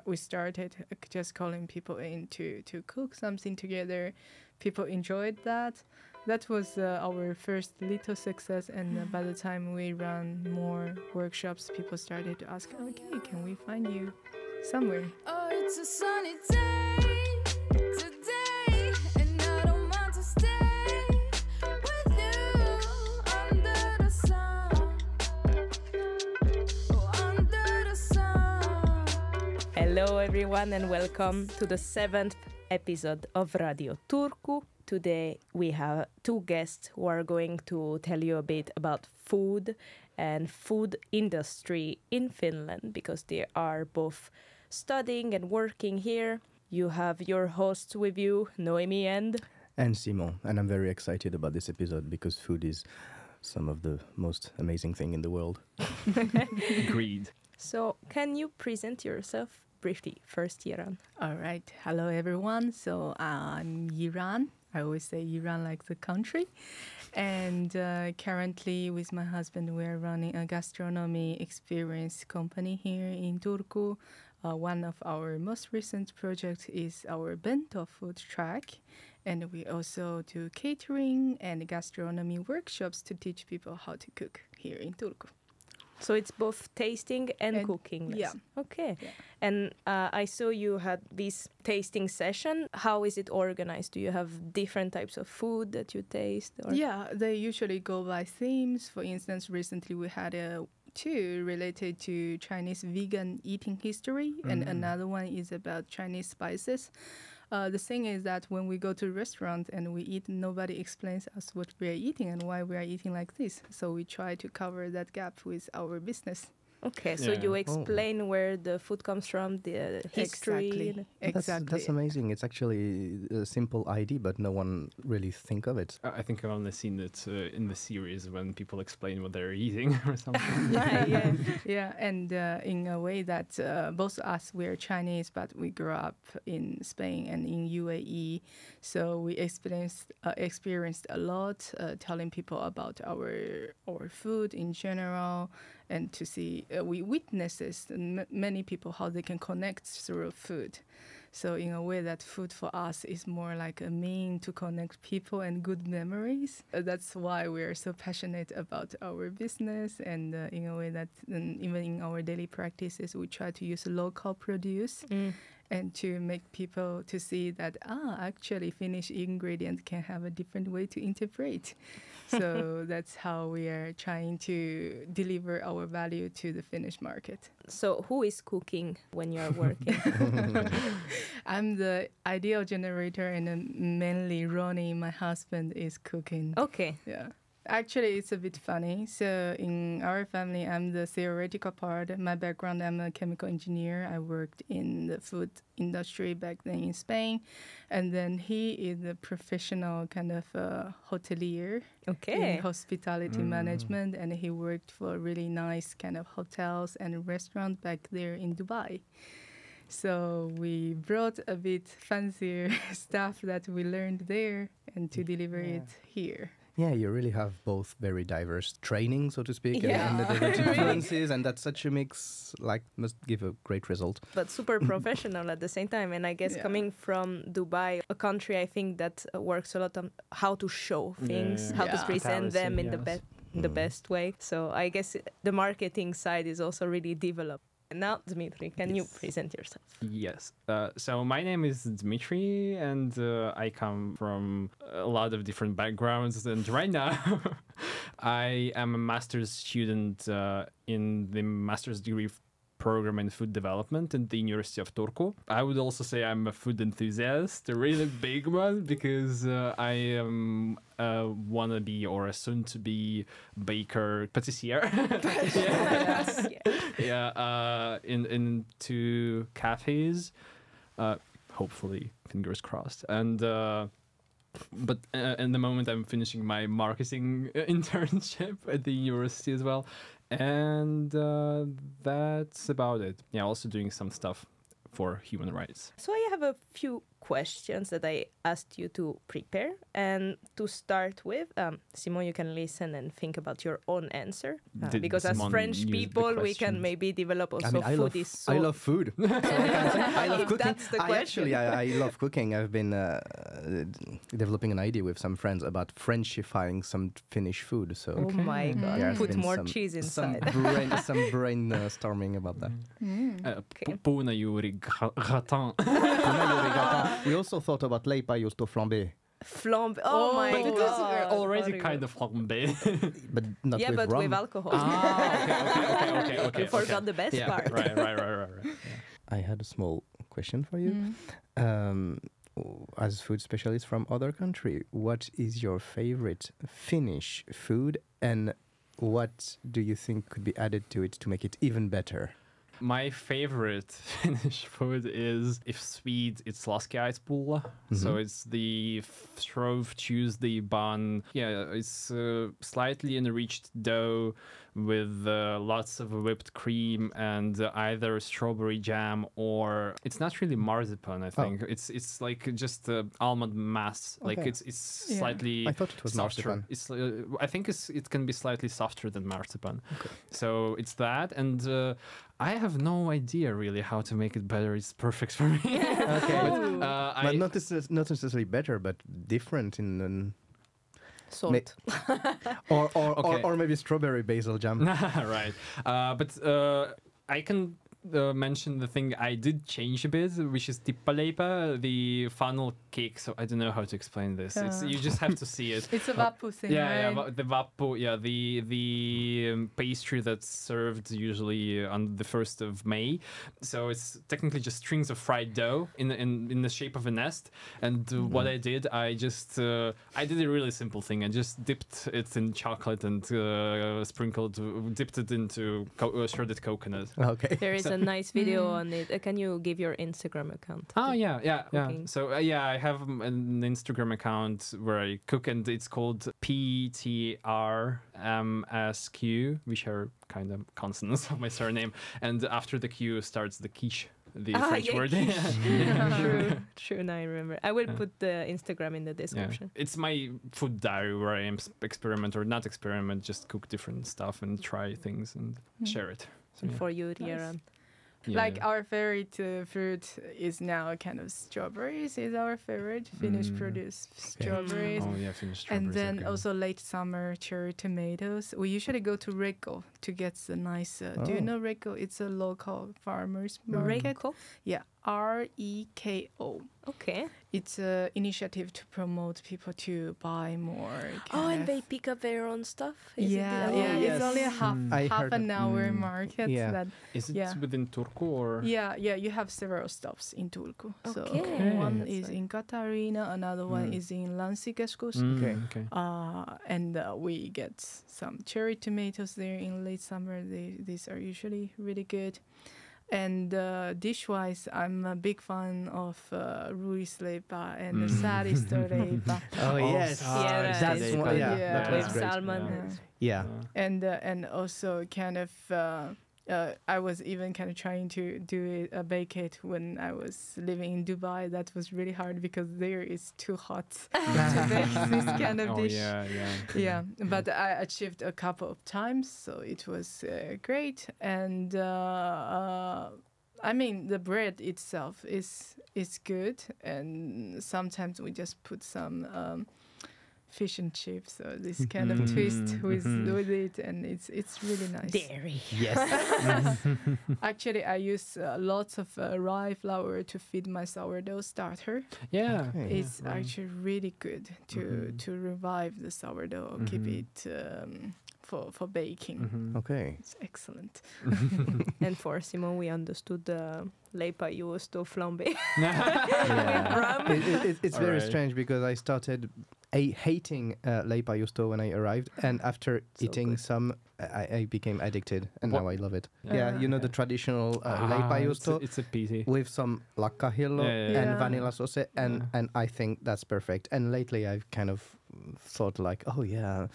we started just calling people in to cook something together. People enjoyed that. That was our first little success, and by the time we run more workshops, people started to ask, okay, can we find you somewhere? Oh, it's a sunny day today, and I don't mind to stay with you under the sun. Oh, under the sun. Hello everyone and welcome to the 7th episode of Radio Turku. Today we have two guests who are going to tell you a bit about food and food industry in Finland because they are both studying and working here. You have your hosts with you, Noemi and Simon, and I'm very excited about this episode because food is some of the most amazing thing in the world. Agreed. So can you present yourself briefly first, Yiran? All right. Hello, everyone. So I'm Yiran. I always say Yiran like the country. And currently with my husband, we're running a gastronomy experience company here in Turku. One of our most recent projects is our Bentå food truck. And we also do catering and gastronomy workshops to teach people how to cook here in Turku. So it's both tasting and cooking. Yeah. Okay. Yeah. And I saw you had this tasting session. How is it organized? Do you have different types of food that you taste? Or? Yeah, they usually go by themes. For instance, recently we had two related to Chinese vegan eating history, and another one is about Chinese spices. The thing is that when we go to a restaurant and we eat, nobody explains us what we are eating and why we are eating like this. So we try to cover that gap with our business. Okay, so you explain where the food comes from, the history. Exactly. That's amazing. It's actually a simple idea, but no one really think of it. I think I've only seen it in the series when people explain what they're eating or something. Yeah, and in a way that both us, we're Chinese, but we grew up in Spain and in UAE. So we experienced a lot, telling people about our food in general, and to see we witnesses many people how they can connect through food. So in a way that food for us is more like a mean to connect people and good memories. That's why we are so passionate about our business, and in a way that even in our daily practices we try to use local produce and to make people to see that actually Finnish ingredient can have a different way to interpret. So that's how we are trying to deliver our value to the Finnish market. So who is cooking when you are working? I'm the ideal generator, and mainly Ronnie, my husband, is cooking. Okay. Yeah. Actually, it's a bit funny. So in our family, I'm the theoretical part. My background, I'm a chemical engineer. I worked in the food industry back then in Spain. And then he is a professional kind of hotelier in hospitality management. And he worked for really nice kind of hotels and restaurants back there in Dubai. So we brought a bit fancier stuff that we learned there and to deliver it here. Yeah, you really have both very diverse training, so to speak, and the diverse influences, and that's such a mix, must give a great result. But super professional at the same time. And I guess coming from Dubai, a country I think that works a lot on how to show things, how to present them in the best way. So I guess the marketing side is also really developed. Now, Dzmitry, can you present yourself? Yes. So my name is Dzmitry, and I come from a lot of different backgrounds. And right now, I am a master's student in the master's degree program in food development at the University of Turku. I would also say I'm a food enthusiast, a really big one, because I am a wannabe or a soon-to-be baker, patissier. In two cafes, hopefully, fingers crossed. And but in the moment I'm finishing my marketing internship at the university as well. And that's about it. Yeah, also doing some stuff for human rights. So I have a few questions that I asked you to prepare. And to start with, Simon, you can listen and think about your own answer. Did Because as Simon French use the people, we can questions? maybe develop also I mean, food is so... I love food. So I can say I love If cooking. that's the question. I love cooking. I've been developing an idea with some friends about Frenchifying some Finnish food. So Oh my God. there's Put been more some- cheese some inside. brainstorming about that. Puunajuuri gratin. We also thought about leipäjuusto flambé, Flambe. Oh, my But it is God. already Very kind good. of flambé. but not Yeah, with but rum. with alcohol. Okay. You forgot the best part. Right. I had a small question for you. As food specialist from other country, what is your favorite Finnish food, and what do you think could be added to it to make it even better? My favorite Finnish food is, if sweet, it's laskiaispulla. So it's the Shrove Tuesday bun. Yeah, it's slightly enriched dough with lots of whipped cream and either strawberry jam or it's not really marzipan. I think it's like just almond mass. Like Okay. it's Yeah. slightly. I thought it was softer. marzipan. It's I think it can be slightly softer than marzipan. So it's that, and I have no idea really how to make it better. It's perfect for me. Okay, I, but not necessarily better, but different in Salt. Okay. or maybe strawberry basil jam. right. But I can mention the thing I did change a bit, which is tippaleipä, the funnel cake. So I don't know how to explain this. It's you just have to see it. It's a vappu thing, Yeah, right? the vappu, the pastry that's served usually on the 1st of May. So it's technically just strings of fried dough in the shape of a nest. And what I did, I just I did a really simple thing. I just dipped it in chocolate and dipped it into shredded coconut. Okay. There is a nice video on it. Can you give your Instagram account? Oh yeah. Cooking. So I have an Instagram account where I cook, and it's called PTRMSQ, which are kind of consonants of my surname. And after the Q starts the quiche, the French word. True. Now I remember. I will put the Instagram in the description. It's my food diary where I not experiment, just cook different stuff and try things and share it. So, And for you, Yiran. Like our favorite fruit is now kind of strawberries is our favorite Finnish produce strawberries. Oh yeah, Finnish And strawberries. then also late summer cherry tomatoes. We usually go to Reko to get the nice. Do you know Reko? It's a local farmers market. Reko? Yeah, REKO. Okay. It's an initiative to promote people to buy more. And they pick up their own stuff? Yeah, Yes. it's only a I half heard an hour market. Yeah. That, Is it yeah. within Turku or? yeah, you have several stops in Turku. So Okay. one That's is nice. in Katarina, another one is in Länsikeskus. Okay. And we get some cherry tomatoes there in late summer. These are usually really good. And dish-wise, I'm a big fan of ruisleipä and saaristoleipä. Oh yes, Yeah, that's one. Yeah, Yeah. that was With great. salmon. Yeah. Yeah. And also kind of I was even kind of trying to bake it when I was living in Dubai. That was really hard because there is too hot to bake this kind of dish. Yeah, but I achieved a couple of times, so it was great. And I mean, the bread itself is good, and sometimes we just put some fish and chips, so this kind of twist with it, and it's really nice. Dairy. Yes. Actually, I use lots of rye flour to feed my sourdough starter. Yeah. Okay. It's actually really good to revive the sourdough, keep it for baking. Okay. It's excellent. And for Simon, we understood the leipäjuusto flambe. Yeah. It's very Alright. strange because I started hating leipäjuusto when I arrived, and after eating good. some, I became addicted, and now I love it. Yeah, you know the traditional Ah, leipäjuusto it's a pity. with some lakkahillo Yeah. and vanilla sauce, and I think that's perfect. And lately I've kind of thought like, oh yeah,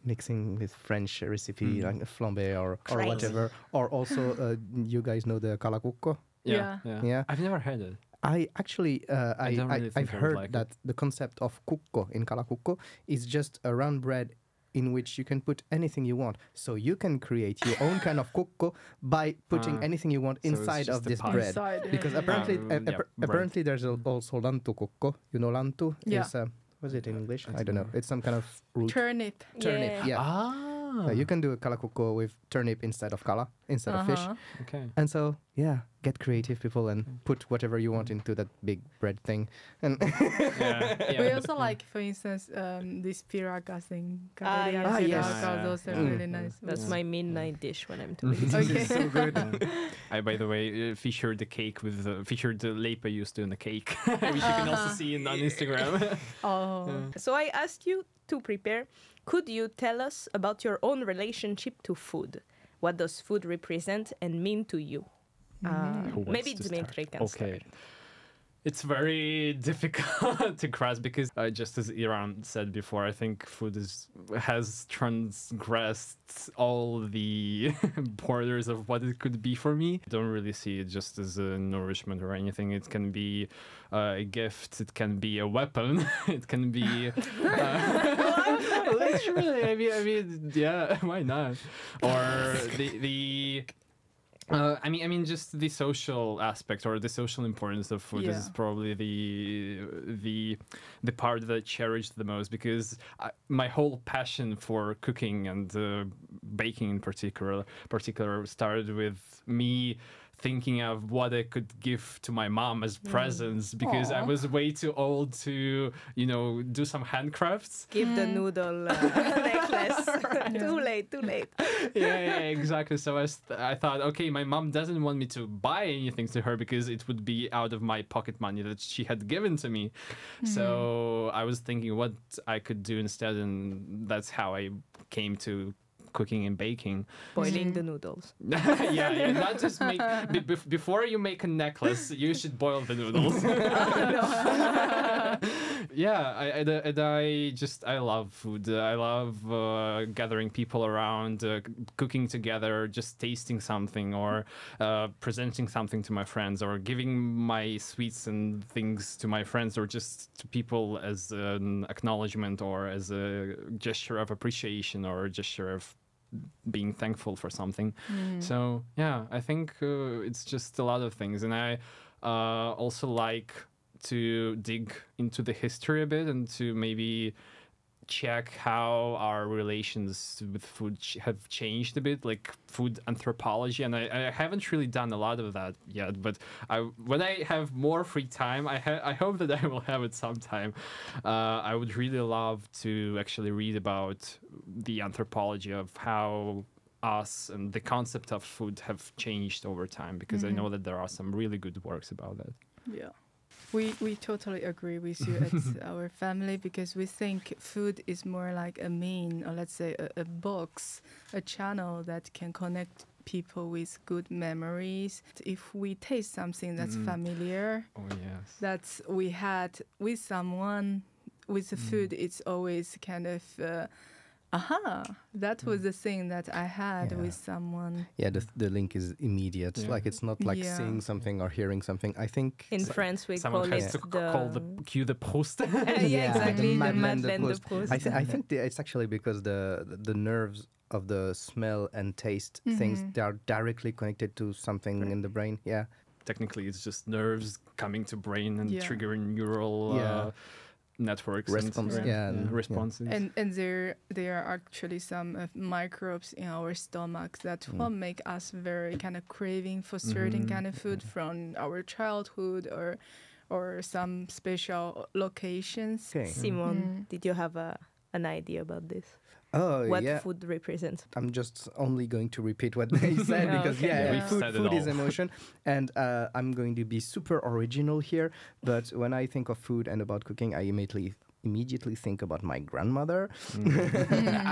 mixing with French recipe like flambe or whatever, or also you guys know the kalakukko. Yeah. Yeah. I've never had it. I actually, don't really I've think I would heard like it. that the concept of kukko in kalakukko is just a round bread in which you can put anything you want. So you can create your own kind of kukko by putting anything you want so it's inside just of a this pie. bread. Inside, Because yeah. apparently, bread. apparently there's also lantu kukko. You know lantu? Yeah. Is, what's it in English? I don't don't know. know. It's some kind of root. Turnip. Turnip, yeah. Ah. You can do a kalakukko with turnip instead of kala, instead of fish. Okay. And so, yeah, get creative, people, and put whatever you want into that big bread thing. And Yeah. We also like, for instance, this piragas thing. yes. yes. Those are Mm. really nice. That's Yeah. my midnight dish when I'm doing it. Okay. so good. I, by the way, featured the cake with featured the lepa used in the cake, which you can also see on Instagram. Oh. So I asked you to prepare. Could you tell us about your own relationship to food? What does food represent and mean to you? Who wants Maybe to Dzmitry start? can Okay. start. It's very difficult to grasp because, just as Yiran said before, I think food has transgressed all the borders of what it could be for me. I don't really see it just as a nourishment or anything. It can be a gift. It can be a weapon. It can be literally. I mean, yeah. Why not? Or I mean, just the social aspect or the social importance of food is Yeah. probably the part that I cherish the most because my whole passion for cooking and baking in particular started with me thinking of what I could give to my mom as presents because I Aw. was way too old to, do some handcrafts. Give the noodle necklace. Too late, too late. Yeah, exactly. So I thought, okay, my mom doesn't want me to buy anything to her because it would be out of my pocket money that she had given to me. So I was thinking what I could do instead, and that's how I came to cooking and baking. Boiling the noodles. yeah, not just make before you make a necklace, you should boil the noodles. I love food. I love gathering people around, cooking together, just tasting something, or presenting something to my friends, or giving my sweets and things to my friends, or just to people as an acknowledgement, or as a gesture of appreciation, or a gesture of being thankful for something. So yeah, I think it's just a lot of things, and I also like to dig into the history a bit and to maybe check how our relations with food have changed a bit, like food anthropology. And I haven't really done a lot of that yet, but when I have more free time, I hope that I will have it sometime. I would really love to actually read about the anthropology of how us and the concept of food have changed over time, because I know that there are some really good works about that. Yeah. We totally agree with you at our family, because we think food is more like a mean, or let's say a box, a channel that can connect people with good memories. If we taste something that's familiar, Oh yes. that we had with someone, with the food, it's always kind of, that was the thing that I had Yeah. with someone. Yeah, the link is immediate. Yeah. Like, it's not like Yeah. seeing something or hearing something. I think In France, we Someone call has it to cue the post. yeah, exactly. The Madeleine de Madeleine de Proust. Proust. I think it's actually because the nerves of the smell and taste things, they are directly connected to something in the brain. Yeah. Technically, it's just nerves coming to brain and Yeah. triggering neural Yeah. networks. Response, and- responses. And there are actually some microbes in our stomach that will make us very kind of craving for certain kind of food from our childhood or some special locations. Okay. Simon, did you have an idea about this? Oh, What yeah. food represents? I'm just only going to repeat what they said because Okay. Yeah, yeah, we've said it food is all. emotion, and I'm going to be super original here. But when I think of food and about cooking, I immediately think about my grandmother,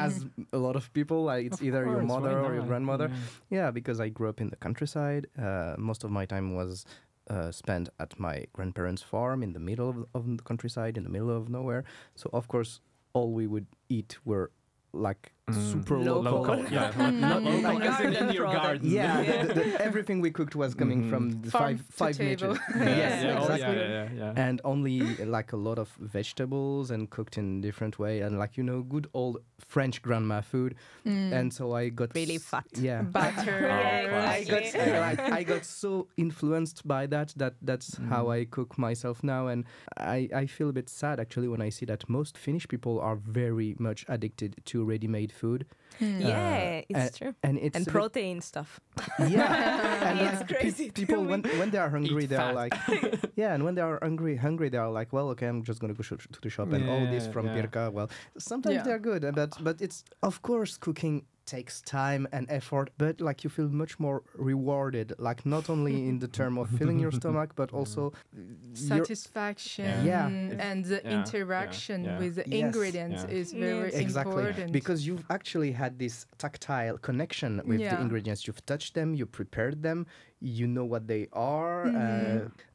as a lot of people. It's Of either your course, mother why or your not? grandmother. Yeah. Yeah, because I grew up in the countryside. Most of my time was spent at my grandparents' farm in the middle of the countryside, in the middle of nowhere. So of course, all we would eat were like super Local. local. Yeah, not local Like as in garden your product. garden. Yeah, everything we cooked was coming from the Farm five to meters. table. Yes, yeah, exactly. yeah. And only like a lot of vegetables and cooked in different way, and like good old French grandma food. And so I got Really fat. Yeah, Butter. I got Exactly. I got so influenced by that's how I cook myself now, and I feel a bit sad actually when I see that most Finnish people are very much addicted to ready-made food. Yeah, it's and- true. and it's And a bit- protein stuff. Yeah, and It's like, crazy to people me. when they are hungry, Eat they are fat. like, yeah, and when they are hungry, they are like, well, okay, I'm just gonna go to the shop and all this from Yeah. Pirka. Well, sometimes Yeah. they're good, but it's of course cooking takes time and effort, but like you feel much more rewarded, like not only in the term of filling your stomach, but also your Satisfaction Yeah. and the Yeah, interaction yeah. with the Yes. ingredients Yeah. is very Yes. Exactly, important. because you've actually had this tactile connection with the Yeah. ingredients. You've touched them, you prepared them, you know what they are.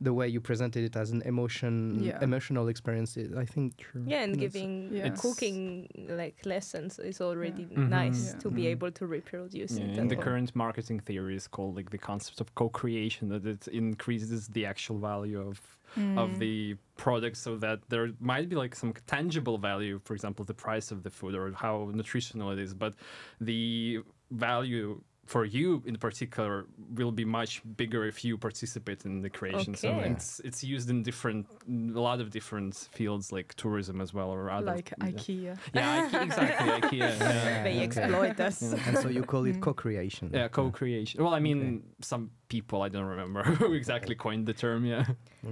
The way you presented it as an Yeah. emotional experience, I think. Yeah, and That's- giving Yeah. cooking like lessons is already Mhm. nice Yeah. to be able to reproduce Yeah, it. in the and- current marketing theory is called like the concept of co-creation, that it increases the actual value of the product, so that there might be like some tangible value, for example, the price of the food or how nutritional it is, but the value for you in particular will be much bigger if you participate in the creation. So Okay. it's used in a lot of different fields, like tourism as well, or other. like IKEA. Yeah, exactly, IKEA. Yeah. They exploit us. And so you call it co-creation. Yeah, co-creation. Well, I mean, some people, I don't remember who exactly coined the term. Yeah.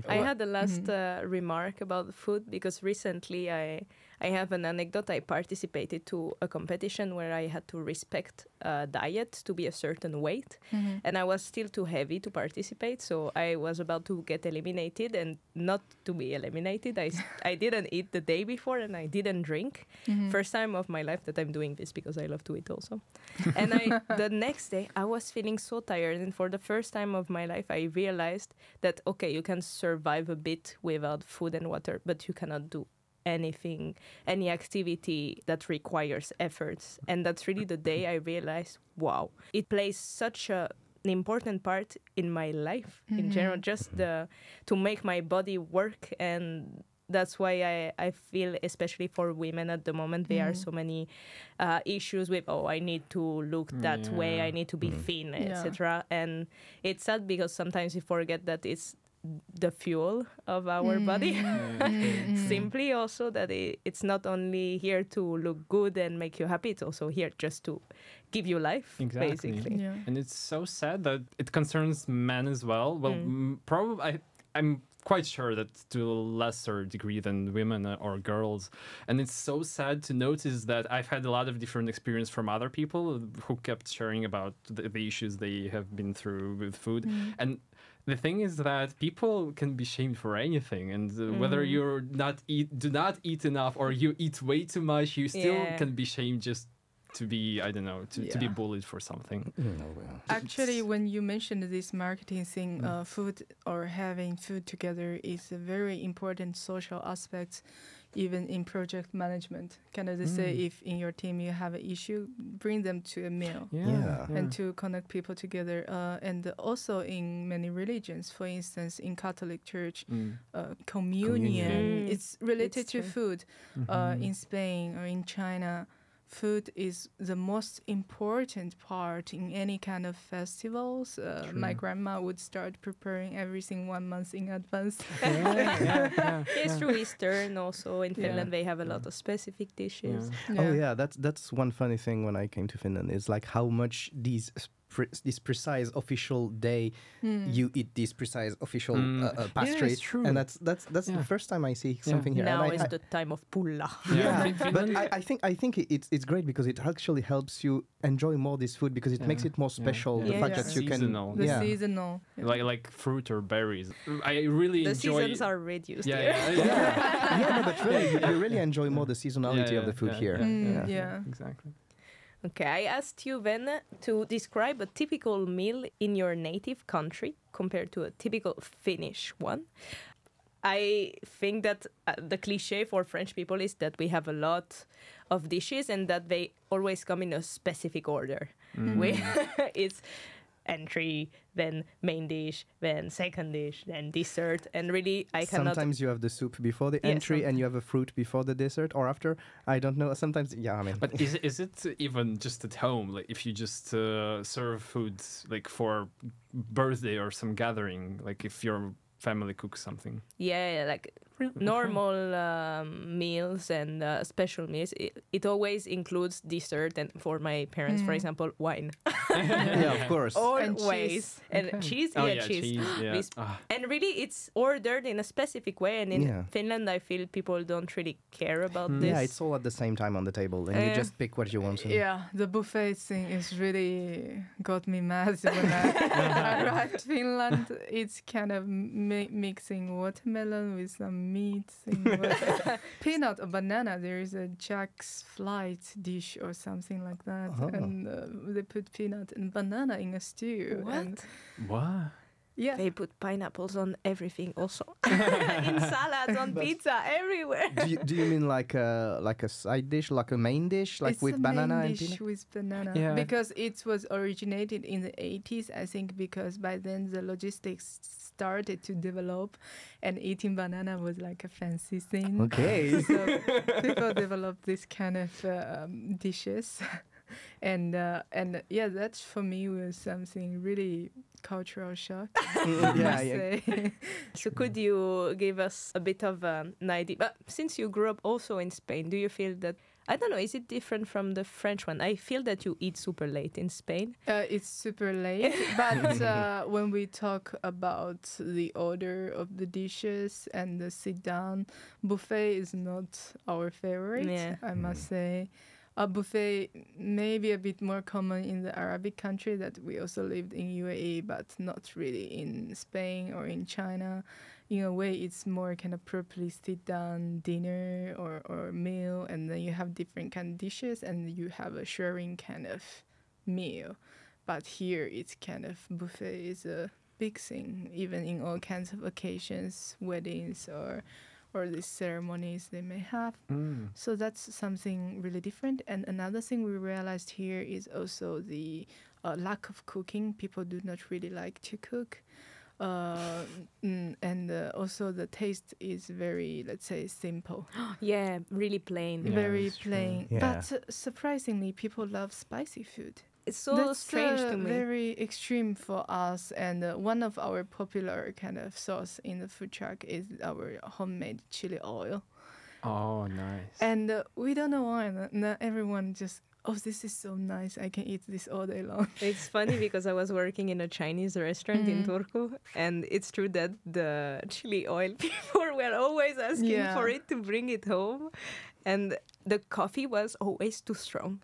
I had a last remark about food because recently I have an anecdote. I participated to a competition where I had to respect a diet to be a certain weight, and I was still too heavy to participate, so I was about to get eliminated, and not to be eliminated, I didn't eat the day before and I didn't drink. First time of my life that I'm doing this because I love to eat also. And the next day I was feeling so tired, and for the first time of my life I realized that okay, you can survive a bit without food and water, but you cannot do any activity that requires efforts. And that's really the day I realized, wow, it plays such an important part in my life in general, just to make my body work. And that's why I feel, especially for women at the moment, there are so many issues with, I need to look that way, I need to be thin, etc. And it's sad because sometimes we forget that it's the fuel of our body. Simply also that it's not only here to look good and make you happy, it's also here just to give you life, Exactly. basically. Yeah. And it's so sad that it concerns men as well. Well, probably I'm quite sure that to a lesser degree than women or girls. And it's so sad to notice that I've had a lot of different experience from other people who kept sharing about the issues they have been through with food. And the thing is that people can be shamed for anything, and whether you're do not eat enough or you eat way too much, you still can be shamed just to be, I don't know, to be bullied for something. Actually, when you mentioned this marketing thing, food or having food together is a very important social aspect, even in project management. Can I just say, if in your team you have an issue, bring them to a meal. Yeah. And to connect people together, and also in many religions, for instance, in Catholic Church, communion, it's related It's to true. food. In Spain or in China, food is the most important part in any kind of festivals. My grandma would start preparing everything 1 month in advance. It's true. Eastern also in Finland, they have a lot of specific dishes. Oh yeah, that's one funny thing when I came to Finland is like how much this precise official day you eat this precise official pastry, it's true. and that's the first time I see something here. Now And is the time of pulla. But I think it's great because it actually helps you enjoy more this food because it makes it more special. The fact that you can Seasonal. The seasonal. Like fruit or berries. I really The enjoy. seasons are reduced Yeah, here. yeah, no, but really, you really enjoy more the seasonality of the food here. Yeah. Exactly. Okay, I asked you then to describe a typical meal in your native country compared to a typical Finnish one. I think that the cliche for French people is that we have a lot of dishes and that they always come in a specific order. It's entry, then main dish, then second dish, then dessert, and really I cannot. Sometimes you have the soup before the Yeah, entry and you have a fruit before the dessert or after. I don't know. Sometimes, yeah, I mean. But is it even just at home? Like if you just serve food like for birthday or some gathering, like if your family cooks something? Yeah, like normal meals and special meals. It always includes dessert, and for my parents, for example, wine. Yeah, of course. Always. And cheese. Oh, Yeah, cheese. yeah. This- And really, it's ordered in a specific way. And in Yeah. Finland, I feel people don't really care about this. Yeah, it's all at the same time on the table, and you just pick what you want. And Yeah, the buffet thing is really got me mad when I arrived to Finland. It's kind of mixing watermelon with some meat, peanut or banana. There is a Jack's flight dish or something like that, and they put peanut and banana in a stew. What? And What? yeah, They put pineapples on everything also. In salads, on pizza, everywhere. do you mean like a side dish, like a main dish, like it's with a banana main and dish peanut? with banana Yeah. because it was originated in the 80s, I think, because by then the logistics started to develop and eating banana was like a fancy thing. Okay. So people developed this kind of dishes. And yeah, that for me was something really cultural shock. Yeah, I yeah. say. So could you give us a bit of an idea? But since you grew up also in Spain, do you feel that, I don't know, is it different from the French one? I feel that you eat super late in Spain. It's super late, but when we talk about the order of the dishes and the sit-down, buffet is not our favorite, Yeah. I must say. A buffet may be a bit more common in the Arabic country that we also lived in UAE, but not really in Spain or in China. In a way, it's more kind of properly sit-down dinner or meal, and then you have different kind of dishes, and you have a sharing kind of meal. But here, it's kind of buffet is a big thing, even in all kinds of occasions, weddings or these ceremonies they may have. So that's something really different. And another thing we realized here is also the lack of cooking. People do not really like to cook. And also the taste is very, let's say, simple. Yeah, really plain. Yeah, Very that's true. plain. Yeah. But surprisingly, people love spicy food. It's so That's strange to me. very extreme for us. And one of our popular kind of sauce in the food truck is our homemade chili oil. Oh, nice. And we don't know why. Not everyone just, oh, this is so nice. I can eat this all day long. It's funny because I was working in a Chinese restaurant in Turku, and it's true that the chili oil people were always asking for it to bring it home, and the coffee was always too strong.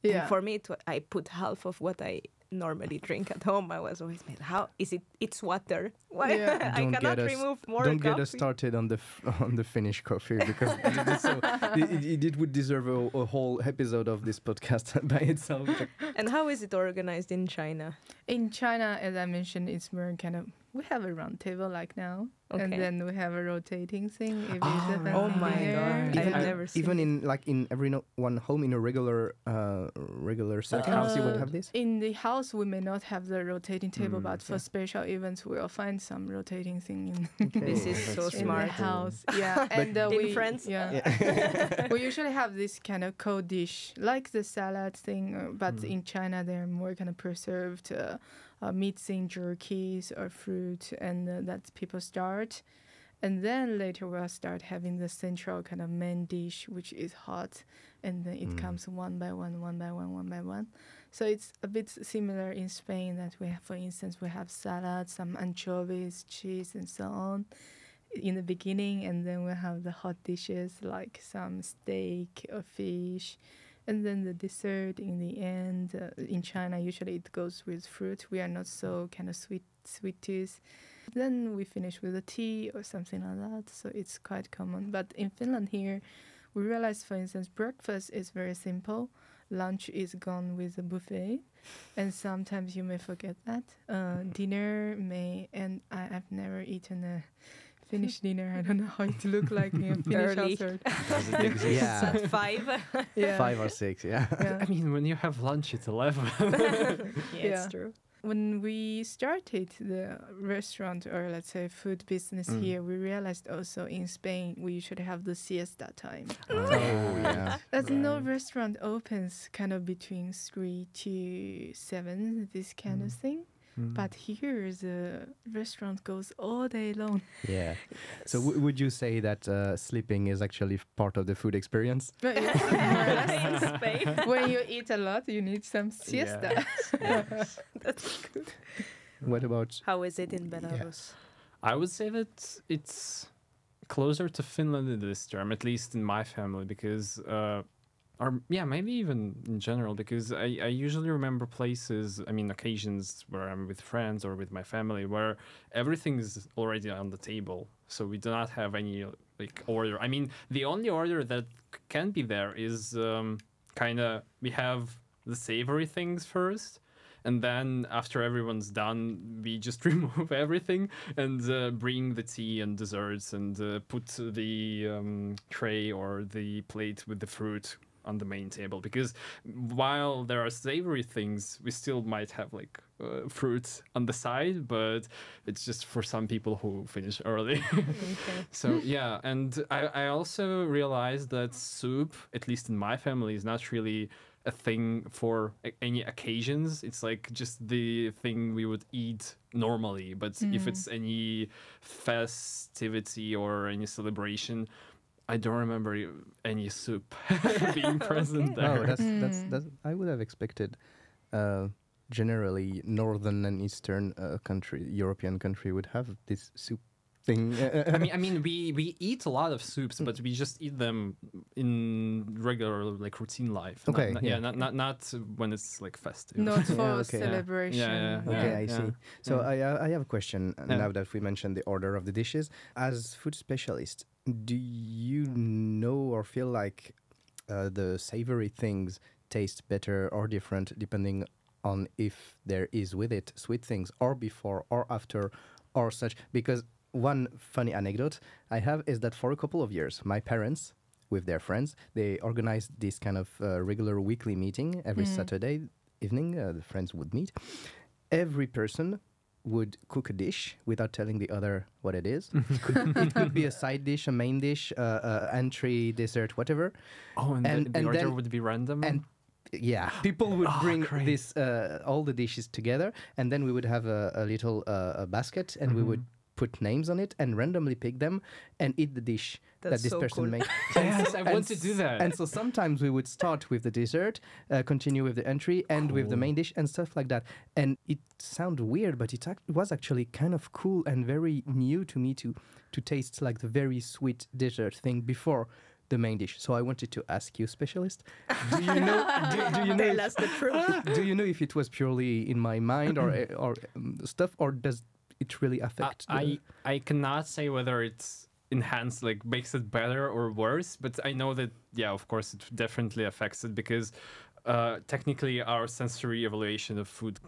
Yeah. And for me, I put half of what I normally drink at home. I was always made, how is it? It's water. Why? Yeah. I Don't cannot get us- remove more Don't coffee. get us started on the Finnish coffee because it would deserve a whole episode of this podcast by itself. And how is it organized in China? In China, as I mentioned, it's more kind of, we have a round table like now. And Okay. then we have a rotating thing. If it's a right. Oh fancy my dinner. God. I've Yeah. never seen Even it. in like in every one home in a regular set house, you would have this. In the house, we may not have the rotating table, but for yeah. special events, we'll find some rotating thing in, This Okay. is so That's in smart. the house. Yeah, and In we, France? yeah. We usually have this kind of cold dish, like the salad thing, but in China, they're more kind of preserved meats in jerkies or fruit, and that people start. And then later we'll start having the central kind of main dish, which is hot, and then it comes one by one, one by one, one by one. So it's a bit similar in Spain that we have, for instance, we have salad, some anchovies, cheese, and so on in the beginning, and then we have the hot dishes like some steak or fish, and then the dessert in the end. In China, usually it goes with fruit. We are not so kind of sweet tooth. Then we finish with a tea or something like that. So it's quite common. But in Finland here, we realized, for instance, breakfast is very simple. Lunch is gone with a buffet. And sometimes you may forget that. Dinner may, and I've never eaten a Finnish dinner. I don't know how it look like in a Finnish Early. household. Does it exist? Yeah. At 5. Yeah. 5 or 6, yeah. Yeah. I mean, when you have lunch at 11. Yeah, Yeah. it's true. When we started the restaurant or let's say food business here, we realized also in Spain we should have the siesta time. Oh, yeah. As no restaurant opens kind of between 3 to 7, this kind of thing. But here the restaurant goes all day long. Yeah. So would you say that sleeping is actually part of the food experience? But In Spain. when you eat a lot, you need some siesta. That's good. What about... How is it in Belarus? I would say that it's closer to Finland in this term, at least in my family, because, or yeah, maybe even in general, because I usually remember places, I mean, occasions where I'm with friends or with my family where everything is already on the table. So we do not have any like order. I mean, the only order that can be there is kind of, we have the savory things first. And then after everyone's done, we just remove everything and bring the tea and desserts and put the tray or the plate with the fruit on the main table. Because while there are savory things, we still might have like fruit on the side, but it's just for some people who finish early. So yeah, and I also realized that soup, at least in my family, is not really a thing for any occasions. It's like just the thing we would eat normally. But if it's any festivity or any celebration, I don't remember any soup being present there. Oh, that's I would have expected generally northern and eastern European country would have this soup thing. I mean, we eat a lot of soups, but we just eat them in regular like routine life. Okay, Not when it's like festive. Not for okay. celebration. Yeah. Okay, I Yeah. see. So I have a question now that we mentioned the order of the dishes. As food specialist, do you know or feel like the savory things taste better or different depending on if there is with it sweet things or before or after or such? Because one funny anecdote I have is that for a couple of years, my parents, with their friends, they organized this kind of regular weekly meeting every Saturday evening. The friends would meet. Every person would cook a dish without telling the other what it is. It could be a side dish, a main dish, entry, dessert, whatever. Oh, and the order then- would be random. And yeah, people would bring great. this all the dishes together, and then we would have a little basket, and we would put names on it and randomly pick them and eat the dish That's that this so person cool. made. Yes, I want to do that. And so sometimes we would start with the dessert, continue with the entry, and with the main dish and stuff like that. And it sounded weird, but it was actually kind of cool and very new to me to taste like the very sweet dessert thing before the main dish. So I wanted to ask you, specialist, do you know? do you know? Tell us the truth. Do you know if it was purely in my mind or stuff, or does it really affect? I cannot say whether it's enhanced, like makes it better or worse, but I know that, yeah, of course, it definitely affects it because technically our sensory evaluation of food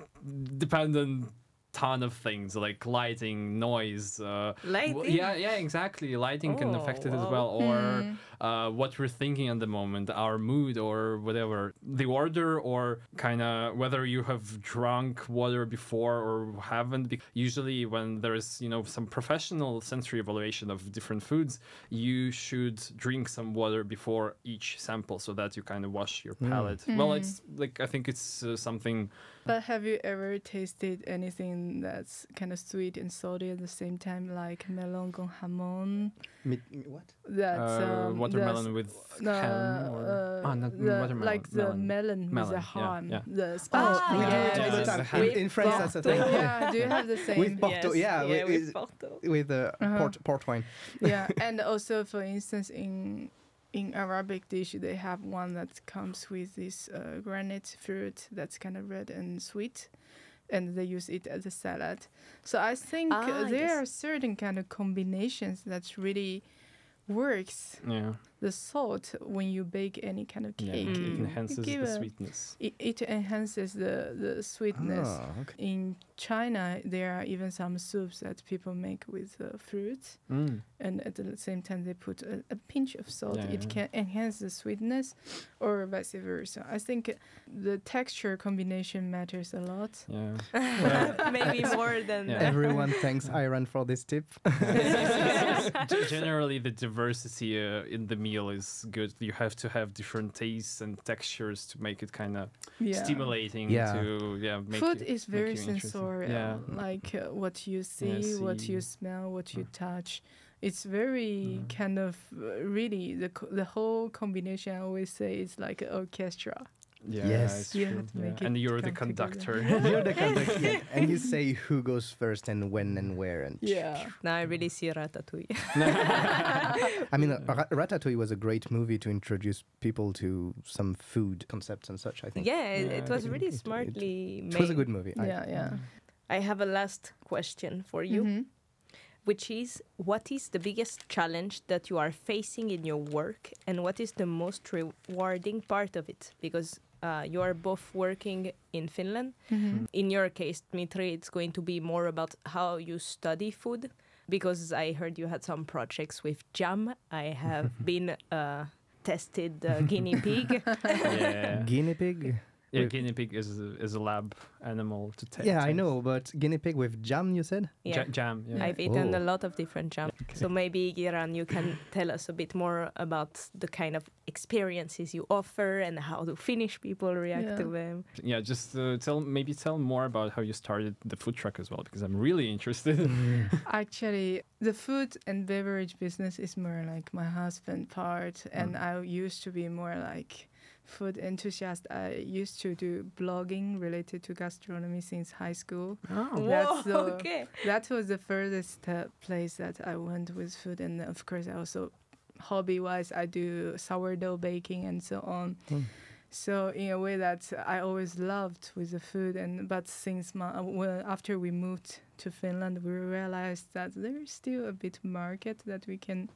depends on ton of things like lighting, noise. Lighting? Yeah, exactly. Lighting can affect it as wow. well, or what we're thinking at the moment, our mood, or whatever. The order, or kind of whether you have drunk water before or haven't. Usually, when there is some professional sensory evaluation of different foods, you should drink some water before each sample so that you kind of wash your palate. Well, it's like I think it's something. But have you ever tasted anything that's kind of sweet and salty at the same time, like melon con jamón? What? That's Watermelon with ham, or not watermelon. Like the melon with the Melon, yeah, ham, yeah. the spice. We do it all yeah, the time. yeah. In France, that's a thing. Yeah, do you have the same? With Porto, Yes, with Porto. with port wine. Yeah, and also, for instance, in Arabic dish, they have one that comes with this granite fruit that's kind of red and sweet, and they use it as a salad. So I think there yes. are certain kind of combinations that really works. Yeah. the salt when you bake any kind of Yeah, cake. it Mm. enhances give the a- sweetness. It enhances the sweetness. Ah, okay. In China, there are even some soups that people make with fruits, Mm. and at the same time they put a pinch of salt. Yeah, It yeah. can enhance the sweetness, or vice versa. I think the texture combination matters a lot. Yeah. Maybe more than Yeah. Everyone thanks Yiran for this tip. Generally, the diversity in the meal is good. You have to have different tastes and textures to make it kind of Yeah. stimulating. Yeah. To make Food it- is make very you interesting. sensorial, Yeah. like what you see, what you see. smell, what you touch. It's very kind of really the whole combination. I always say it's like an orchestra. Yeah, Yes. it's You true. have to make Yeah. And it you're the come together. conductor. You're the conductor, and you say who goes first and when and where. And Now I really see Ratatouille. I mean, Ratatouille was a great movie to introduce people to some food concepts and such. I think. Yeah, it Yeah, was really it- smartly made. It was a good movie. Yeah. I have a last question for you, Mhm. which is what is the biggest challenge that you are facing in your work and what is the most rewarding part of it? Because you are both working in Finland. Mhm. In your case, Dmitry, it's going to be more about how you study food because I heard you had some projects with jam. I have been tested guinea pig. Yeah. Guinea pig. Yeah, guinea pig is a lab animal to take. Yeah, I know, but guinea pig with jam, you said? Yeah. Jam. Yeah. I've eaten a Oh. lot of different jams. So maybe, Yiran, you can tell us a bit more about the kind of experiences you offer and how the Finnish people react to them. Yeah, just tell more about how you started the food truck as well, because I'm really interested. Actually, the food and beverage business is more like my husband part, and I used to be more like food enthusiast. I used to do blogging related to gastronomy since high school. That's the- Okay. That was the furthest place that I went with food, and of course, I also hobby-wise I do sourdough baking and so on. So in a way that I always loved with the food, but since after we moved to Finland, we realized that there's still a bit market that we can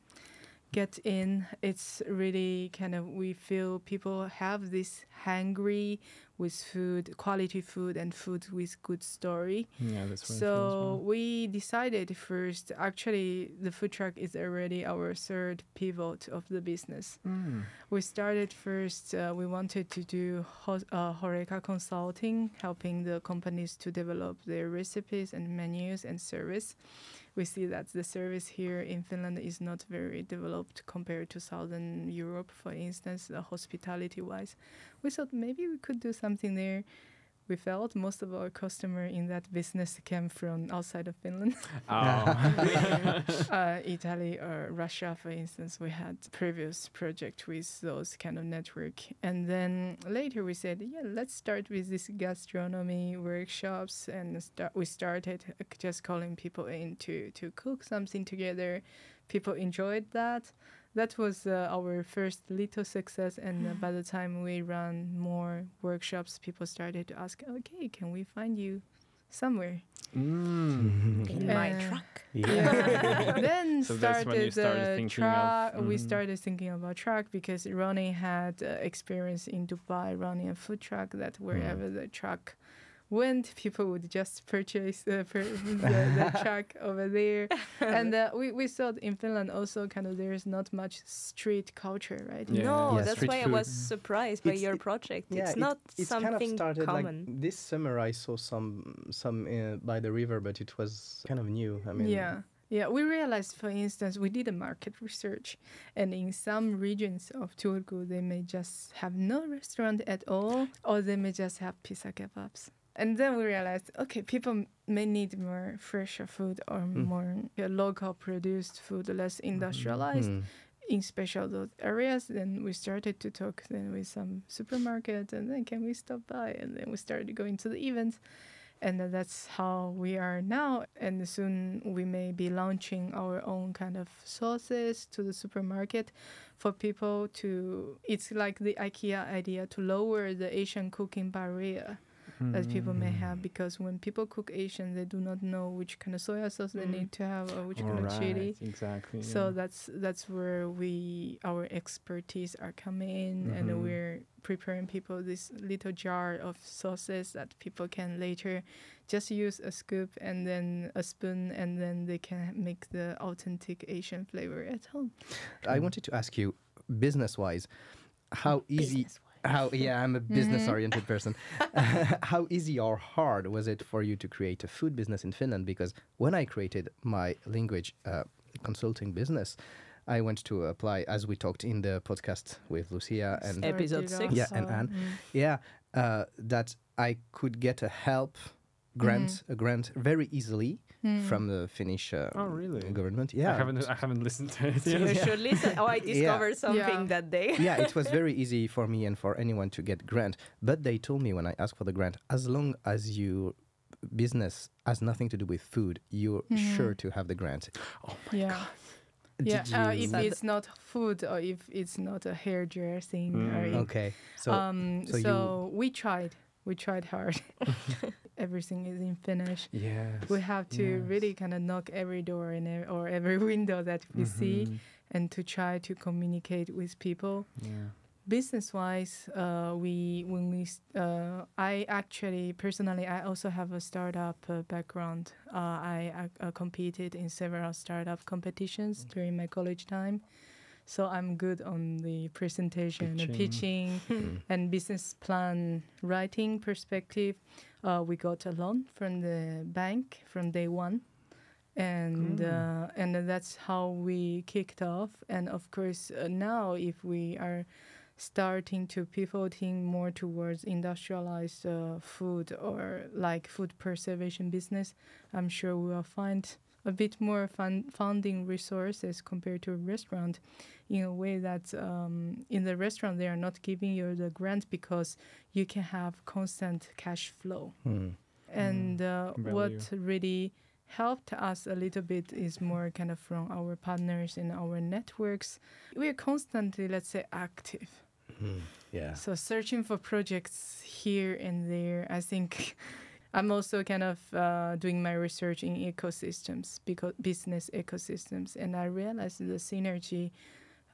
get in. It's really kind of, we feel people have this hungry with food, quality food and food with good story. Yeah, that's what I feel as So well. we decided first, actually the food truck is already our third pivot of the business. We started first, we wanted to do Horeca consulting, helping the companies to develop their recipes and menus and service. We see that the service here in Finland is not very developed compared to Southern Europe, for instance, hospitality-wise. We thought maybe we could do something there. We felt most of our customer in that business came from outside of Finland. Italy or Russia, for instance, we had previous project with those kind of network. And then later we said, yeah, let's start with this gastronomy workshops. And we started just calling people in to cook something together. People enjoyed that. That was our first little success. And by the time we run more workshops, people started to ask, okay, can we find you somewhere? In my Uh, truck. Then So that's when you started started the thinking truck. of- We started thinking about truck because Ronnie had experience in Dubai running a food truck that wherever the truck went, people would just purchase the truck over there. And we thought in Finland also kind of there's not much street culture, right? Yeah. No, Yeah, that's street why I food. was surprised by It's- your project. Yeah, it's not it's something kind of started common. like this summer. I saw some by the river, but it was kind of new. I mean, Yeah, we realized, for instance, we did a market research, and in some regions of Turku, they may just have no restaurant at all, or they may just have pizza kebabs. And then we realized, okay, people may need more fresher food or more local produced food, less industrialized. In special those areas. Then we started to talk then with some supermarket, and then can we stop by? And then we started going to the events. And that's how we are now. And soon we may be launching our own kind of sauces to the supermarket for people to, it's like the IKEA idea to lower the Asian cooking barrier. that people may have, because when people cook Asian, they do not know which kind of soya sauce they need to have or which kind of chili. Exactly. So that's where our expertise are coming in, and we're preparing people this little jar of sauces that people can later just use a scoop and then a spoon, and then they can make the authentic Asian flavor at home. I wanted to ask you, business-wise, how easy... I'm a business-oriented person. How easy or hard was it for you to create a food business in Finland? Because when I created my language consulting business, I went to apply, as we talked in the podcast with Lucia and Episode 6. yeah, and Anne. That I could get a grant very easily from the Finnish government. Yeah, I haven't listened to it You yet. should listen. Oh, I discovered something Yeah. that day. yeah, it was very easy for me and for anyone to get grant. But they told me when I asked for the grant, as long as your business has nothing to do with food, you're sure to have the grant. Yeah. Did Yeah, you- if it's not food or if it's not a hairdressing or if, Okay, so so we tried hard. Everything is in Finnish. Yes. We have to really kind of knock every door or every window that we see, and to try to communicate with people. Yeah. Business-wise, I actually personally, I also have a startup background. I competed in several startup competitions during my college time, so I'm good on the presentation, the pitching, and business plan writing perspective. We got a loan from the bank from day one. And that's how we kicked off. And of course, now if we are starting to pivoting more towards industrialized food or like food preservation business, I'm sure we will find a bit more funding resources compared to a restaurant, in a way that in the restaurant they are not giving you the grant because you can have constant cash flow. And what really helped us a little bit is more kind of from our partners and our networks. We are constantly, let's say, active. yeah. So searching for projects here and there. I think I'm also kind of doing my research in ecosystems, because business ecosystems, and I realized the synergy,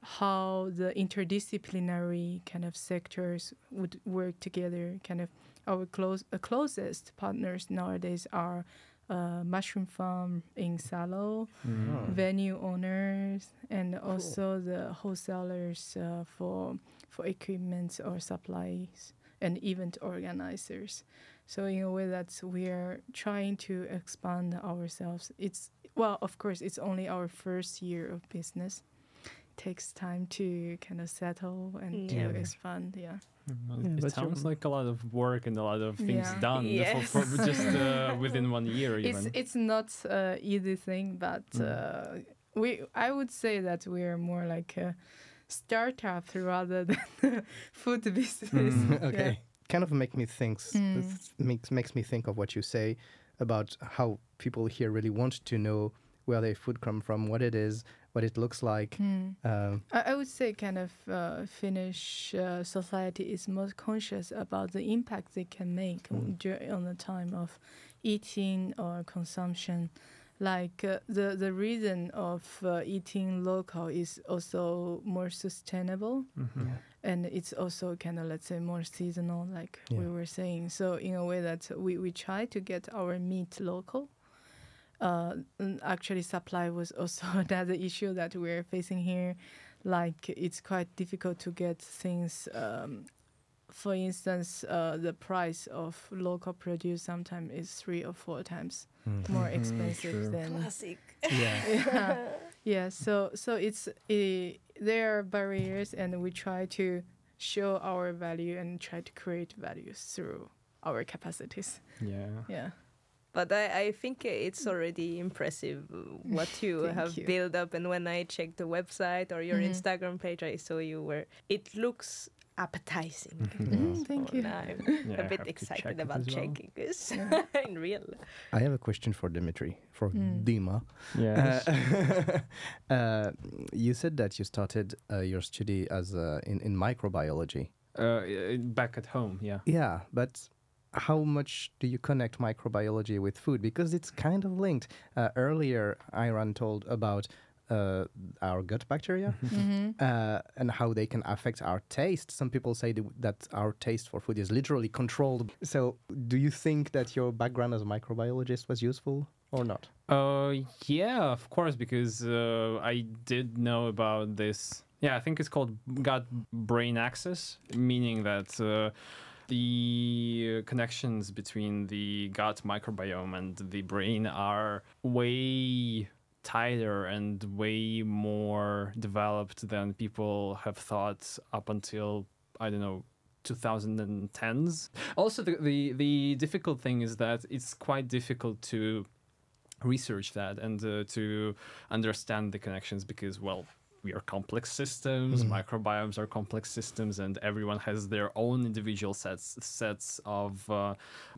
how the interdisciplinary kind of sectors would work together. Kind of our closest partners nowadays are mushroom farm in Salo, venue owners, and also the wholesalers for equipment or supplies, and event organizers. So in a way that we are trying to expand ourselves. Of course, it's only our first year of business. It takes time to kind of settle and to expand. Yeah. It sounds like a lot of work and a lot of things done Yes. for just within 1 year even. It's not an easy thing, but I would say that we are more like a startup rather than food business. Okay. Yeah. Kind of makes me think of what you say about how people here really want to know where their food come from, what it is, what it looks like. I would say kind of Finnish society is most conscious about the impact they can make on the time of eating or consumption. Like the reason of eating local is also more sustainable. And it's also kind of, let's say, more seasonal, like we were saying. So in a way that we try to get our meat local. Actually, supply was also another issue that we're facing here. Like, it's quite difficult to get things. For instance, the price of local produce sometimes is 3 or 4 times more expensive than Classic. yeah. So it's there are barriers, and we try to show our value and try to create values through our capacities. Yeah. But I think it's already impressive what you have you. built up. And when I checked the website or your Instagram page, I saw you where it looks appetizing. Thank you. I'm Yeah, a I bit have to excited check it about as well. checking this in real. I have a question for Dzmitry, for Dima. Yes. You said that you started your study as in microbiology. Back at home, yeah. Yeah, but how much do you connect microbiology with food? Because it's kind of linked. Earlier, Yiran told about our gut bacteria and how they can affect our taste. Some people say that our taste for food is literally controlled. So do you think that your background as a microbiologist was useful or not? Yeah, of course, because I did know about this. Yeah, I think it's called gut-brain axis, meaning that the connections between the gut microbiome and the brain are way tighter and way more developed than people have thought up until, I don't know, 2010s. Also, the difficult thing is that it's quite difficult to research that and to understand the connections because, well, we are complex systems, microbiomes are complex systems, and everyone has their own individual sets of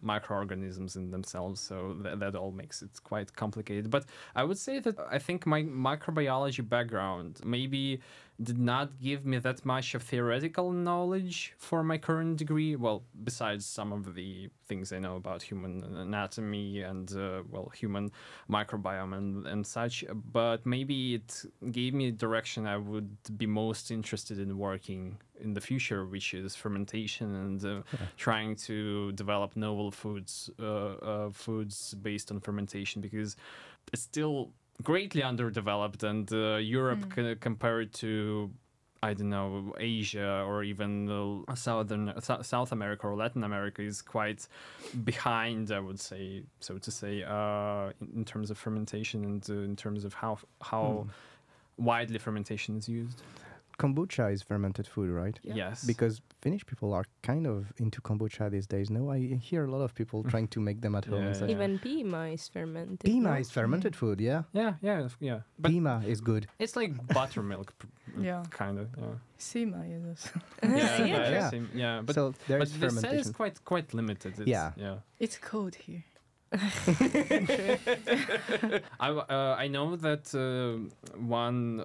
microorganisms in themselves. So that all makes it quite complicated. But I would say that I think my microbiology background maybe did not give me that much of theoretical knowledge for my current degree. Well, besides some of the things I know about human anatomy and, human microbiome and such. But maybe it gave me a direction I would be most interested in working in the future, which is fermentation and trying to develop novel foods based on fermentation, because it's still greatly underdeveloped, and Europe compared to, I don't know, Asia or even South America or Latin America is quite behind, I would say, so to say, in terms of fermentation and in terms of how widely fermentation is used. Kombucha is fermented food, right? Yeah. Yes. Because Finnish people are kind of into kombucha these days. No, I hear a lot of people trying to make them at home. And such. Even piima is fermented. Piima is fermented food, yeah. Yeah. But Piima is good. it's like buttermilk, Yeah. kind of. Yeah. Sima is also. Yeah. But So there but is the set fermentation. is quite limited. It's, Yeah. It's cold here. I know that one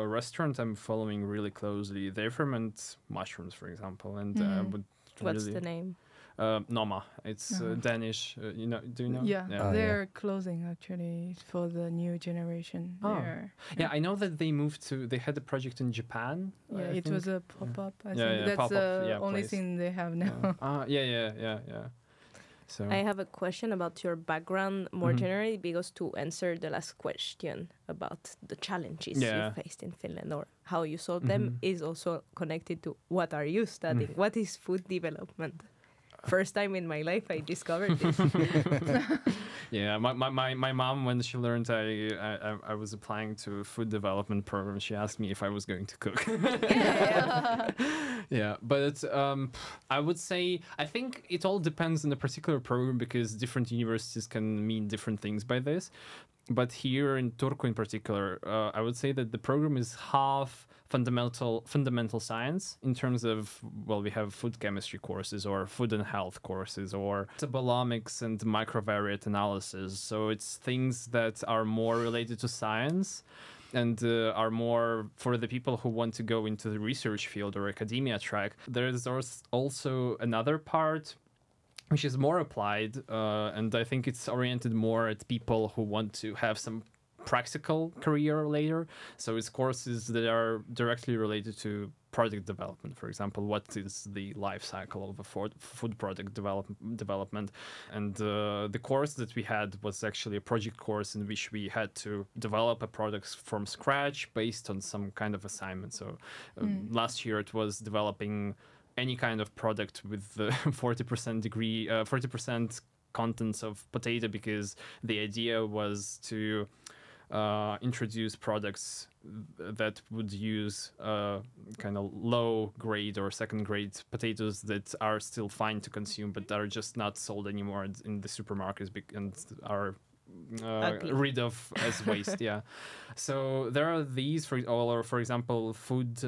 restaurant I'm following really closely, they ferment mushrooms, for example, and would What's really, the name? Noma. It's Danish. Do you know? Yeah, Oh, they're closing actually for the new generation. Oh. There. Yeah, I know that they moved to. They had a project in Japan. Yeah, I it think. was a pop-up. I Yeah, think yeah, that's pop-up, the only place. thing they have now. Yeah. So I have a question about your background more generally, because to answer the last question about the challenges you faced in Finland or how you solved them is also connected to what are you studying? What is food development? First time in my life I discovered this. yeah, my mom, when she learned I was applying to a food development program, she asked me if I was going to cook. Yeah, but it's I would say I think it all depends on the particular program, because different universities can mean different things by this. But here in Turku in particular, I would say that the program is half fundamental science in terms of, well, we have food chemistry courses or food and health courses or metabolomics and microvariate analysis. So it's things that are more related to science and are more for the people who want to go into the research field or academia track. There's also another part which is more applied, and I think it's oriented more at people who want to have some practical career later. So it's courses that are directly related to product development. For example, what is the life cycle of a food product development? And the course that we had was actually a project course in which we had to develop a product from scratch based on some kind of assignment. So last year it was developing any kind of product with the 40% contents of potato, because the idea was to introduce products that would use kind of low grade or second grade potatoes that are still fine to consume but are just not sold anymore in the supermarkets and are rid of as waste. Yeah, so there are these for example food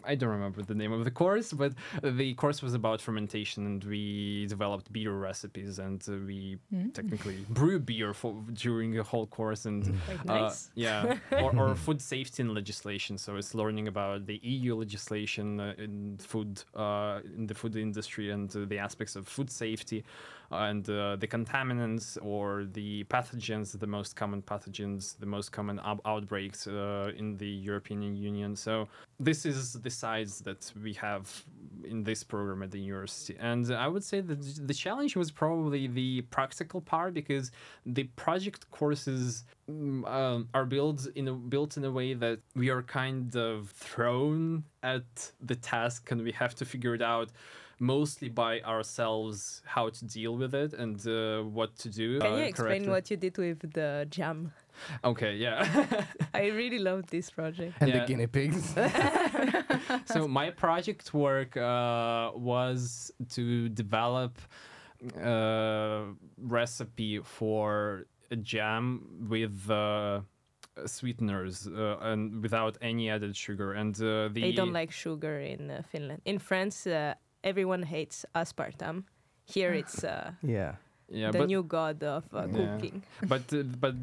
I don't remember the name of the course, but the course was about fermentation, and we developed beer recipes, and we technically brew beer during the whole course, and Quite nice. yeah, or food safety and legislation. So it's learning about the EU legislation in food, in the food industry, and the aspects of food safety, and the contaminants or the pathogens, the most common pathogens, the most common outbreaks in the European Union. So this is the sides that we have in this program at the university. And I would say that the challenge was probably the practical part, because the project courses are built in a way that we are kind of thrown at the task, and we have to figure it out mostly by ourselves, how to deal with it and what to do. Can you explain correctly. what you did with the jam? Okay, yeah. I really love this project. And Yeah. the guinea pigs. So my project work was to develop a recipe for a jam with sweeteners and without any added sugar. And They don't like sugar in Finland. In France, everyone hates aspartame. Here it's Yeah. yeah, the but new god of cooking. but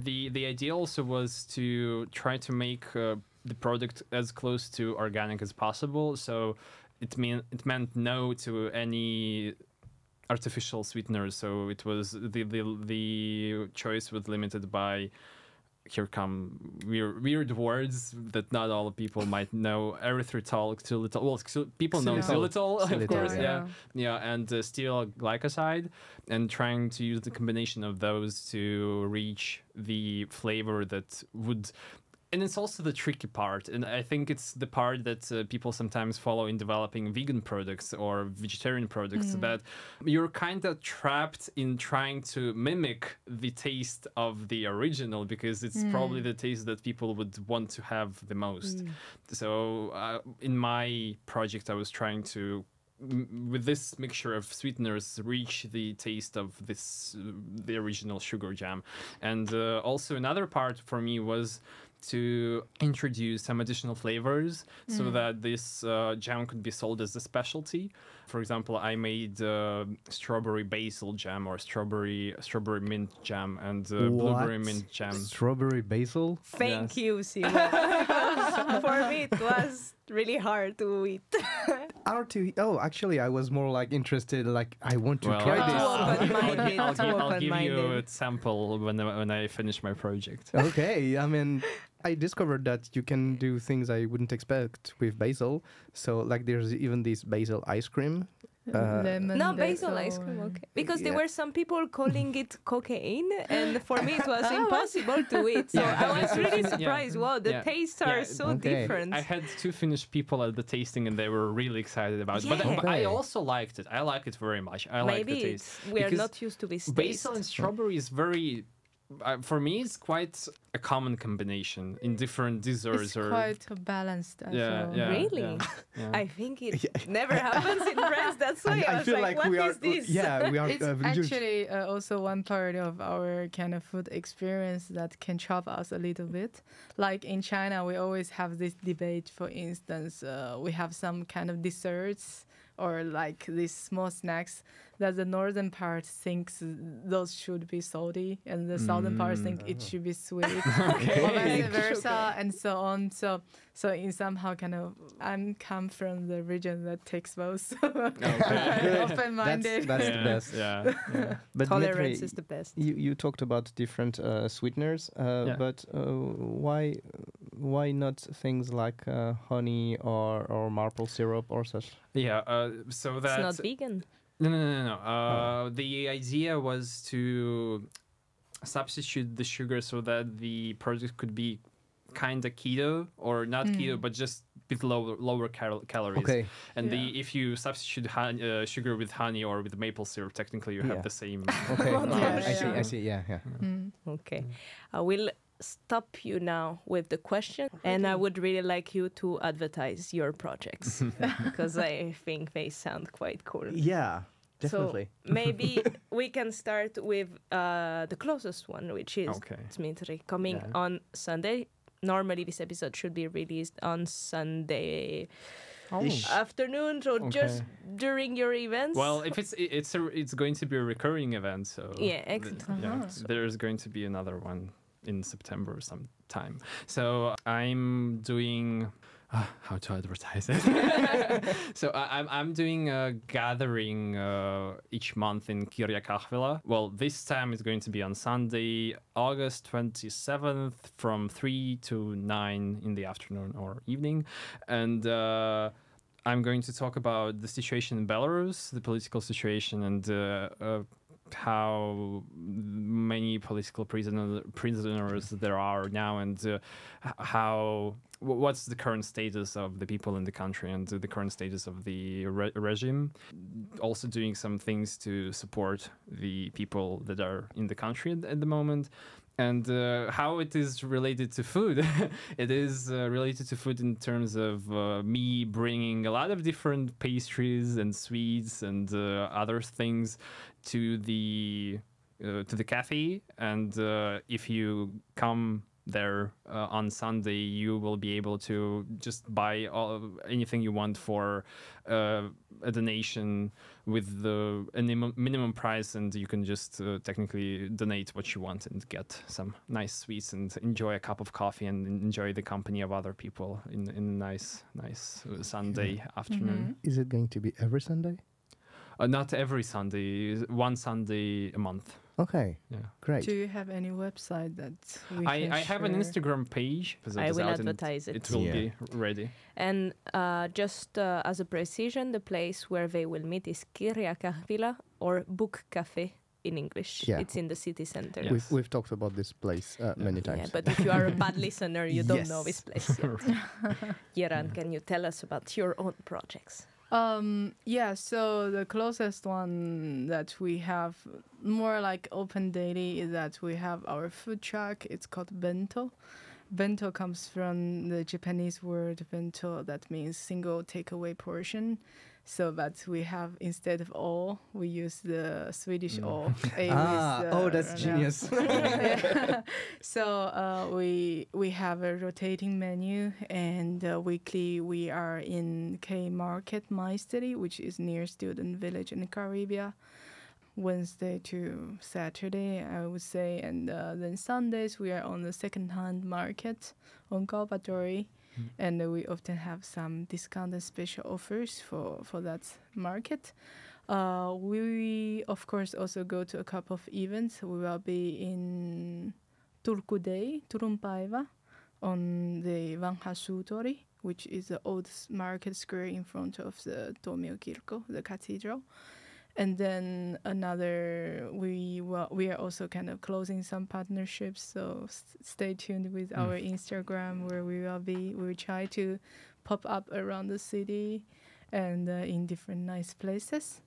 the idea also was to try to make the product as close to organic as possible. So it meant no to any artificial sweeteners. So it was the choice was limited by, here come weird words that not all people might know: erythritol, xylitol. Well, people know xylitol, of Xylitol, course, yeah. yeah, and stearyl glycoside, and trying to use the combination of those to reach the flavor that would. And it's also the tricky part, and I think it's the part that people sometimes follow in developing vegan products or vegetarian products, that you're kind of trapped in trying to mimic the taste of the original, because it's probably the taste that people would want to have the most. So in my project, I was trying to, with this mixture of sweeteners, reach the taste of the original sugar jam. And also another part for me was to introduce some additional flavors so that this jam could be sold as a specialty. For example, I made strawberry basil jam, or strawberry mint jam, and blueberry mint jam. Strawberry basil? Thank Yes. you, Simon. Because for me, it was really hard to eat. Oh, actually, I was more like interested. Like, I want to try Too this. open-minded. I'll give you open-minded. a sample when I finish my project. Okay, I mean, I discovered that you can do things I wouldn't expect with basil. So, like, there's even this basil ice cream. Lemon No, basil ice cream, okay. Because there Yeah. were some people calling it cocaine, and for me it was impossible to eat. So Yeah, I was really yeah. surprised. Wow, the Yeah. tastes are Yeah. so Okay. different. I had two Finnish people at the tasting, and they were really excited about it. But I Okay. also liked it. I like it very much. I like Maybe the taste. we are Because not used to this taste. basil and strawberry is very, for me, it's quite a common combination in different desserts. It's or quite balanced as yeah, well. yeah, Really? yeah. I think it never happens in France. That's why I I was feel like, like we what are. is this? Yeah, we are. It's actually also one part of our kind of food experience that can trap us a little bit. Like in China, we always have this debate. For instance, we have some kind of desserts or like these small snacks that the northern part thinks those should be salty, and the southern part think it should be sweet, or vice versa, and so on. So in somehow kind of, I'm come from the region that takes both. Open-minded. That's the best. Yeah, yeah. But Tolerance Dmitry, is the best. you talked about different sweeteners, but why not things like honey or maple syrup or such? Yeah, so It's that not vegan. No. The idea was to substitute the sugar so that the product could be kind of keto, or not keto, but just with lower calories. Okay. And if you substitute sugar with honey or with maple syrup, technically you have the same. Okay. Yeah, I see. Yeah. Okay. I will stop you now with the question, and I would really like you to advertise your projects because I think they sound quite cool. Yeah. Definitely. So maybe we can start with the closest one, which is Okay. Dzmitry, coming Yeah. on Sunday, normally this episode should be released on Sunday Ish. afternoon, so just during your events. Well, if it's going to be a recurring event, so Yeah, exactly. there's going to be another one in September sometime. So I'm doing. How to advertise it? So I'm doing a gathering each month in Kirja Kahvila. Well, this time it's going to be on Sunday, August 27th from 3 to 9 in the afternoon or evening. And I'm going to talk about the situation in Belarus, the political situation, and how many political prisoners there are now, and what's the current status of the people in the country and the current status of the regime. Also doing some things to support the people that are in the country at the moment. And how it is related to food. It is related to food in terms of me bringing a lot of different pastries and sweets and other things to the cafe. And if you come there on Sunday, you will be able to just buy anything you want for a donation with the minimum price, and you can just technically donate what you want and get some nice sweets and enjoy a cup of coffee and enjoy the company of other people in a nice Sunday afternoon. Is it going to be every Sunday? Not every Sunday, one Sunday a month. Okay, Yeah. great. Do you have any website that we can I have an share? Instagram page. I will out and advertise it. It will Yeah. be ready. And just as a precision, the place where they will meet is Kirja Kahvila, or Book Cafe in English. Yeah. It's in the city center. Yeah. We've talked about this place many Yeah, times. but if you are a bad listener, you don't Yes. know this place yet. Yiran, can you tell us about your own projects? So the closest one that we have, more like open daily, is that we have our food truck. It's called Bentå. Bentå comes from the Japanese word bento, that means single takeaway portion. So, but we have, instead of all, we use the Swedish all. That's genius. Yeah. So we have a rotating menu, and weekly we are in K Market Maisteri, which is near Student Village in Caribia. Wednesday to Saturday, I would say, and then Sundays we are on the second-hand market on Kaupatori. And we often have some discount and special offers for that market. We, of course, also go to a couple of events. We will be in Turku Day, Turun Päivä, on the Vanha Suutori, which is the old market square in front of the Tuomiokirkko, the cathedral. And then another, we are also kind of closing some partnerships, so stay tuned with our Instagram, where we will try to pop up around the city and in different nice places.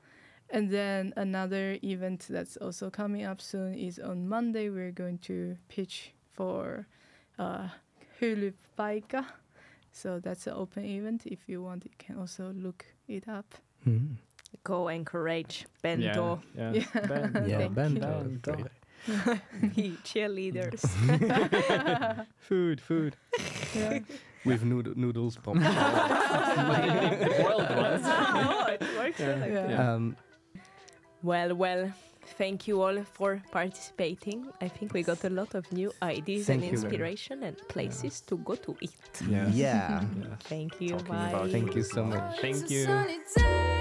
And then another event that's also coming up soon is on Monday. We're going to pitch for Hylypaikka. So that's an open event. If you want, you can also look it up. Go encourage Bentå. Yeah. Yeah, Thank Bentå. you. Be cheerleaders. Food. Yeah. With noodles, pop. Boiled ones. Oh, it works like Yeah. that. Well, thank you all for participating. I think we got a lot of new ideas Thank and you very inspiration and places to go to eat. Yeah. Yeah. Thank you. Talking Bye. about Thank you so much. Thank It's a you. sunny day.